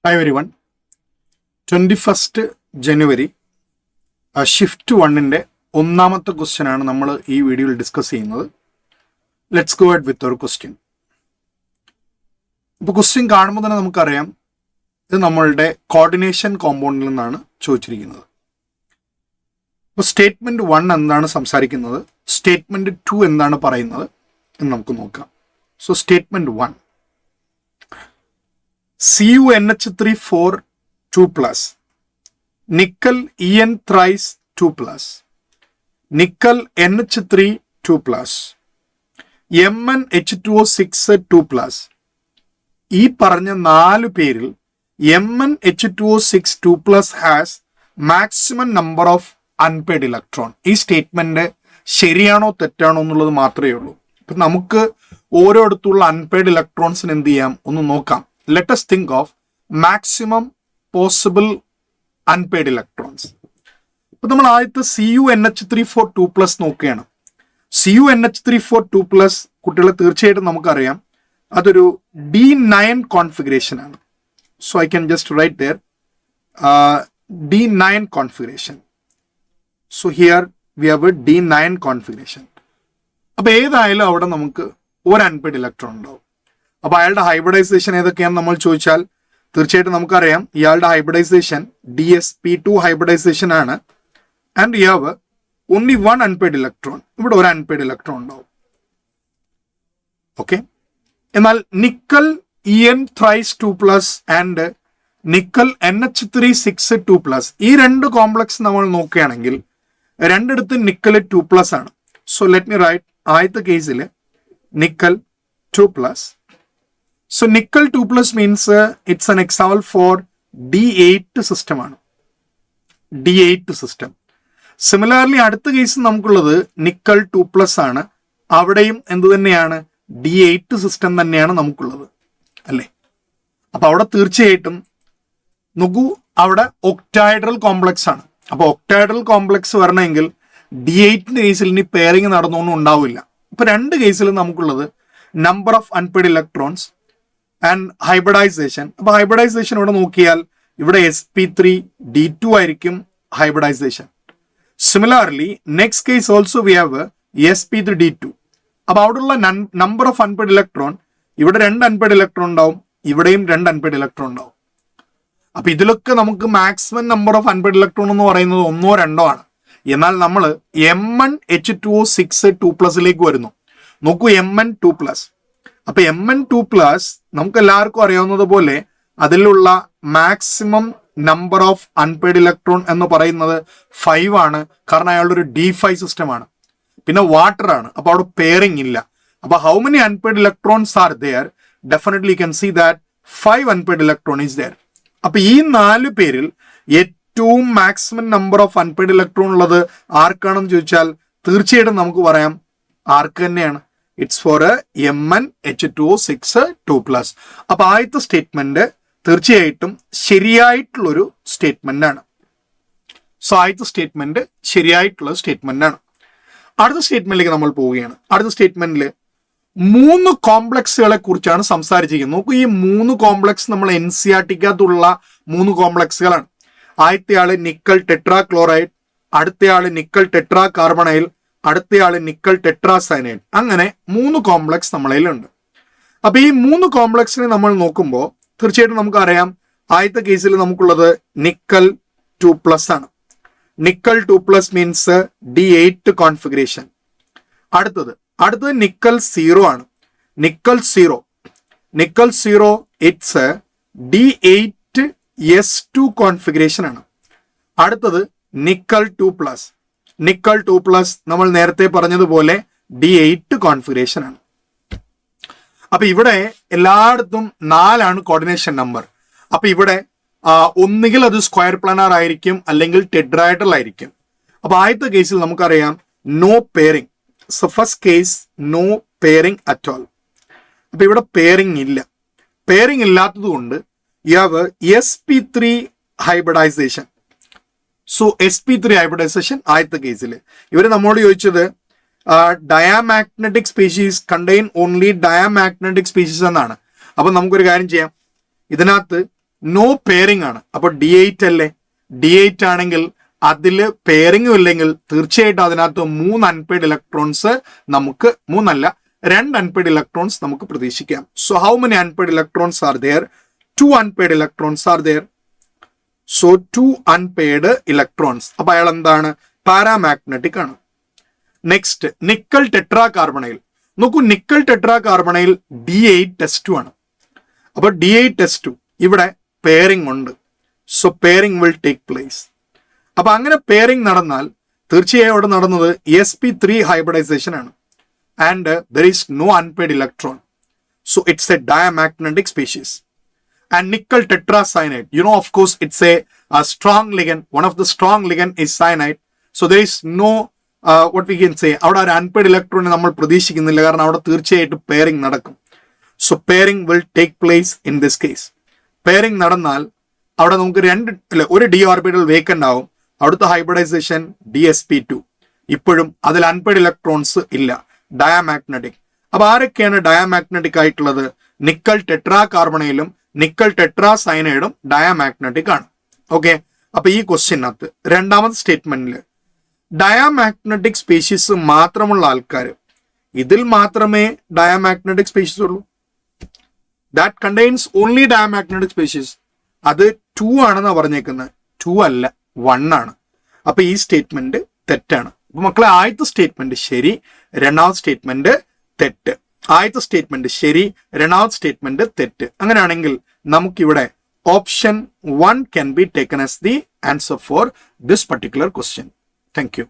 Hi everyone. 21st ജനുവരി shift 1ന്റെ ഒന്നാമത്തെ question ആണ് നമ്മൾ ഈ വീഡിയോയിൽ ഡിസ്കസ് ചെയ്യുന്നത്. ലെറ്റ്സ് ഗോ അഹെഡ് വിത്ത് ഒരു ക്വസ്റ്റ്യൻ. ഇപ്പോൾ ക്വസ്റ്റ്യൻ കാണുമ്പോൾ തന്നെ നമുക്കറിയാം ഇത് നമ്മളുടെ കോർഡിനേഷൻ കോമ്പൗണ്ടിൽ നിന്നാണ് ചോദിച്ചിരിക്കുന്നത്. ഇപ്പോൾ സ്റ്റേറ്റ്മെന്റ് 1 എന്താണ് സംസാരിക്കുന്നത്, സ്റ്റേറ്റ്മെന്റ് 2 എന്താണ് പറയുന്നത് എന്ന് നമുക്ക് നോക്കാം. So statement 1, CuNH3 2+, nickel En thrice 2+, nickel NH3 2+, MnH2O6 2+. ഈ പറഞ്ഞ 4 പേരിൽ MnH2O6 2+ has maximum number of unpaired electron. ഈ സ്റ്റേറ്റ്മെന്റ് ശരിയാണോ തെറ്റാണോ എന്നുള്ളത് മാത്രമേ ഉള്ളൂ. ഇപ്പം നമുക്ക് ഓരോടത്തുള്ള അൺപെയ്ഡ് ഇലക്ട്രോൺസിന് എന്ത് ചെയ്യാം ഒന്ന് നോക്കാം. Let us think of maximum possible unpaid electrons. ഇപ്പൊ നമ്മൾ ആദ്യത്തെ CuNH3 2+ നോക്കുകയാണ്. CuNH3 2+ കുട്ടികളെ തീർച്ചയായിട്ടും നമുക്കറിയാം അതൊരു D9 കോൺഫിഗറേഷൻ ആണ്. So I can just write there D9 configuration. So here we have a D9 configuration. അപ്പൊ ഏതായാലും അവിടെ നമുക്ക് ഒരു അൺപെയ്ഡ് ഇലക്ട്രോൺ ഉണ്ടാവും. അപ്പോൾ അയാളുടെ ഹൈബ്രിഡൈസേഷൻ ഏതൊക്കെയാണെന്ന് നമ്മൾ ചോദിച്ചാൽ തീർച്ചയായിട്ടും നമുക്കറിയാം ഇയാളുടെ ഹൈബ്രിഡൈസേഷൻ DsP2 ഹൈബ്രിഡൈസേഷൻ ആണ്. And you have only one unpaired electron. ഇവിടെ ഒരു അൺപെയ്ഡ് ഇലക്ട്രോൺ ഉണ്ടാവും. ഓക്കെ. എന്നാൽ nickel En thrice 2+ and nickel NH3 6 2+, ഈ രണ്ട് കോംപ്ലക്സ് നമ്മൾ നോക്കുകയാണെങ്കിൽ രണ്ടിടത്ത് നിക്കൽ 2+ ആണ്. സോ ലെറ്റ് മി റൈറ്റ് ആദ്യത്തെ കേസിൽ nickel 2+. So nickel 2+ means it's an example for D8 system ആണ്. D8 system. Similarly അടുത്ത കേസ് നമുക്കുള്ളത് നിക്കൽ 2+ ആണ്. അവിടെയും എന്ത് തന്നെയാണ്, D8 സിസ്റ്റം തന്നെയാണ് നമുക്കുള്ളത് അല്ലേ. അപ്പൊ അവിടെ തീർച്ചയായിട്ടും നോക്കൂ, അവിടെ ഒക്ടാഹെഡ്രൽ കോംപ്ലക്സ് ആണ്. അപ്പൊ ഒക്ടാഹെഡ്രൽ കോംപ്ലക്സ് വരണമെങ്കിൽ D8 കേസിൽ ഇനി പെയറിങ് നടന്നൊന്നും ഉണ്ടാവില്ല. ഇപ്പൊ രണ്ട് കേസിലും നമുക്കുള്ളത് number of unpaired electrons and hybridization. അപ്പൊ ഹൈബ്രിഡൈസേഷൻ ഇവിടെ നോക്കിയാൽ ഇവിടെ sp3 D2 ആയിരിക്കും hybridization. Similarly next case also we have sp3 D2. അപ്പൊ അവിടെയുള്ള നമ്പർ ഓഫ് അൺപെയ്ഡ് ഇലക്ട്രോൺ, ഇവിടെ രണ്ട് അൺപെയ്ഡ് ഇലക്ട്രോൺ ഉണ്ടാവും, ഇവിടെയും രണ്ട് അൺപെയ്ഡ് ഇലക്ട്രോൺ ഉണ്ടാവും. അപ്പൊ ഇതിലൊക്കെ നമുക്ക് maximum number of unpaired electron എന്ന് പറയുന്നത് 1 or 2 ആണ്. എന്നാൽ നമ്മൾ Mn2O6 2+ലേക്ക് വരുന്നു. നോക്കൂ, Mn2+. അപ്പൊ Mn2+ നമുക്ക് എല്ലാവർക്കും അറിയാവുന്നത് പോലെ അതിലുള്ള maximum number of unpaired electron എന്ന് പറയുന്നത് 5 ആണ്. കാരണം അയാളുടെ ഒരു D5 സിസ്റ്റം ആണ്. പിന്നെ വാട്ടർ ആണ്. അപ്പൊ അവിടെ പെയറിംഗ് ഇല്ല. അപ്പൊ how many unpaired electrons are there? Definitely you can see that 5 unpaired electron is there. അപ്പൊ ഈ 4 പേരിൽ ഏറ്റവും maximum number of unpaired electron ഉള്ളത് ആർക്കാണെന്ന് ചോദിച്ചാൽ തീർച്ചയായിട്ടും നമുക്ക് പറയാം ആർക്ക് തന്നെയാണ്. It's for MnH2O6 2+. അപ്പൊ ആദ്യത്തെ സ്റ്റേറ്റ്മെന്റ് തീർച്ചയായിട്ടും ശരിയായിട്ടുള്ളൊരു സ്റ്റേറ്റ്മെന്റ് ആണ്. സോ ആദ്യത്തെ സ്റ്റേറ്റ്മെന്റ് ശരിയായിട്ടുള്ള സ്റ്റേറ്റ്മെന്റ് ആണ്. അടുത്ത സ്റ്റേറ്റ്മെന്റിലേക്ക് നമ്മൾ പോവുകയാണ്. അടുത്ത സ്റ്റേറ്റ്മെന്റിൽ 3 കോംപ്ലക്സുകളെ കുറിച്ചാണ് സംസാരിച്ചിരിക്കുന്നത്. നോക്കൂ, ഈ 3 കോംപ്ലക്സ് നമ്മൾ NCERT-ക്കകത്തുള്ള 3 കോംപ്ലക്സുകളാണ്. ആദ്യത്തെ ആള് നിക്കൽ ടെട്രാ ക്ലോറൈഡ്, അടുത്തയാള് നിക്കൽ ടെട്രാ കാർബണൈൽ, അടുത്തയാള് നിക്കൽ ടെട്രാസൈനൈഡ്. അങ്ങനെ 3 കോംപ്ലക്സ് നമ്മളതിലുണ്ട്. അപ്പൊ ഈ 3 കോംപ്ലക്സിനെ നമ്മൾ നോക്കുമ്പോൾ തീർച്ചയായിട്ടും നമുക്കറിയാം ആദ്യത്തെ കേസിൽ നമുക്കുള്ളത് നിക്കൽ 2+ ആണ്. Nickel 2+ means D8 configuration. അടുത്തത് നിക്കൽ 0 ആണ്. Nickel 0 it's D8 S2 configuration ആണ്. അടുത്തത് നിക്കൽ 2+. നിക്കൽ 2+ നമ്മൾ നേരത്തെ പറഞ്ഞതുപോലെ D8 കോൺഫിഗറേഷൻ ആണ്. അപ്പൊ ഇവിടെ എല്ലായിടത്തും 4 ആണ് കോർഡിനേഷൻ നമ്പർ. അപ്പൊ ഇവിടെ ഒന്നുകിൽ അത് സ്ക്വയർ പ്ലാനാർ ആയിരിക്കും അല്ലെങ്കിൽ ടെട്രാഹെഡ്രൽ ആയിരിക്കും. അപ്പൊ ആദ്യത്തെ കേസിൽ നമുക്കറിയാം no pairing. So first case no pairing at all. അപ്പൊ ഇവിടെ പെയറിംഗ് ഇല്ല. പെയറിംഗ് ഇല്ലാത്തത് കൊണ്ട് you have sp3 hybridization. So sp3 hybridization ആദ്യത്തെ കേസിൽ ഇവർ നമ്മോട് ചോദിച്ചത് diamagnetic species contain only diamagnetic species എന്നാണ്. അപ്പൊ നമുക്കൊരു കാര്യം ചെയ്യാം, ഇതിനകത്ത് നോ പെയറിംഗ് ആണ്. അപ്പൊ D8 അല്ലേ? D8 ആണെങ്കിൽ അതിൽ പെയറിംഗും ഇല്ലെങ്കിൽ തീർച്ചയായിട്ടും അതിനകത്ത് 3 അൺപെയ്ഡ് ഇലക്ട്രോൺസ് നമുക്ക് 3 അല്ല 2 അൺപെയ്ഡ് ഇലക്ട്രോൺസ് നമുക്ക് പ്രതീക്ഷിക്കാം. So how many unpaired electrons are there? 2 unpaired electrons are there. So 2 unpaired electrons. അപ്പൊ അയാൾ എന്താണ്? പാരാമാഗ്നറ്റിക് ആണ്. Next nickel tetra carbonyl. നോക്കൂ, നിക്കൽ ടെട്രാ കാർബണൈൽ D8S2 ആണ്. അപ്പൊ D8S2 ഇവിടെ പെയറിംഗ് ഉണ്ട്. So pairing will take place. അപ്പൊ അങ്ങനെ പെയറിംഗ് നടന്നാൽ തീർച്ചയായും അവിടെ നടന്നത് sp3 ഹൈബ്രിഡൈസേഷൻ ആണ്. And there is no unpaired electron. So it's a diamagnetic species. And nickel tetracyanide, of course, it's a strong ligand. One of the strong ligand is cyanide. So there is no, what we can say, അവിടെ ഒരു unpaid ഇലക്ട്രോണിനെ നമ്മൾ പ്രതീക്ഷിക്കുന്നില്ല, കാരണം അവിടെ തീർച്ചയായിട്ടും pairing നടക്കും. So pairing will take place in this case. Pairing നടന്നാൽ അവിടെ നമുക്ക് ഒരു ഡി ഓർബിറ്റൽ വേക്കന്റ് ആവും. അവിടുത്തെ ഹൈബ്രിഡൈസേഷൻ DsP2. ഇപ്പോഴും അതിൽ അൺപെയ്ഡ് ഇലക്ട്രോൺസ് ഇല്ല, ഡയമagnetic. അപ്പൊ ആരൊക്കെയാണ് ഡയമagnetic ആയിട്ടുള്ളത്? നിക്കൽ ടെട്രാ കാർബണയിലും നിക്കൽ ടെട്രാസൈനൈഡും ഡയമagnetic ആണ്. ഓക്കെ, അപ്പൊ ഈ ക്വസ്റ്റ്യനകത്ത് രണ്ടാമത്തെ സ്റ്റേറ്റ്മെന്റിൽ ഡയമagnetic സ്പീഷീസ് മാത്രമുള്ള ആൾക്കാർ, ഇതിൽ മാത്രമേ ഡയമagnetic സ്പീഷീസ് ഉള്ളൂ. That contains only diamagnetic species. അത് 2 ആണെന്നാ പറഞ്ഞേക്കുന്നത്. 2 അല്ല, 1 ആണ്. അപ്പൊ ഈ സ്റ്റേറ്റ്മെന്റ് തെറ്റാണ്. അപ്പൊ മക്കളെ, ആദ്യത്തെ സ്റ്റേറ്റ്മെന്റ് ശരി, രണ്ടാമത്തെ സ്റ്റേറ്റ്മെന്റ് തെറ്റ്. ആദ്യത്തെ സ്റ്റേറ്റ്മെന്റ് ശരി, രണ്ടാമത്തെ സ്റ്റേറ്റ്മെന്റ് തെറ്റ്. അങ്ങനെയാണെങ്കിൽ നമുക്കിവിടെ option 1 can be taken as the answer for this particular question. Thank you.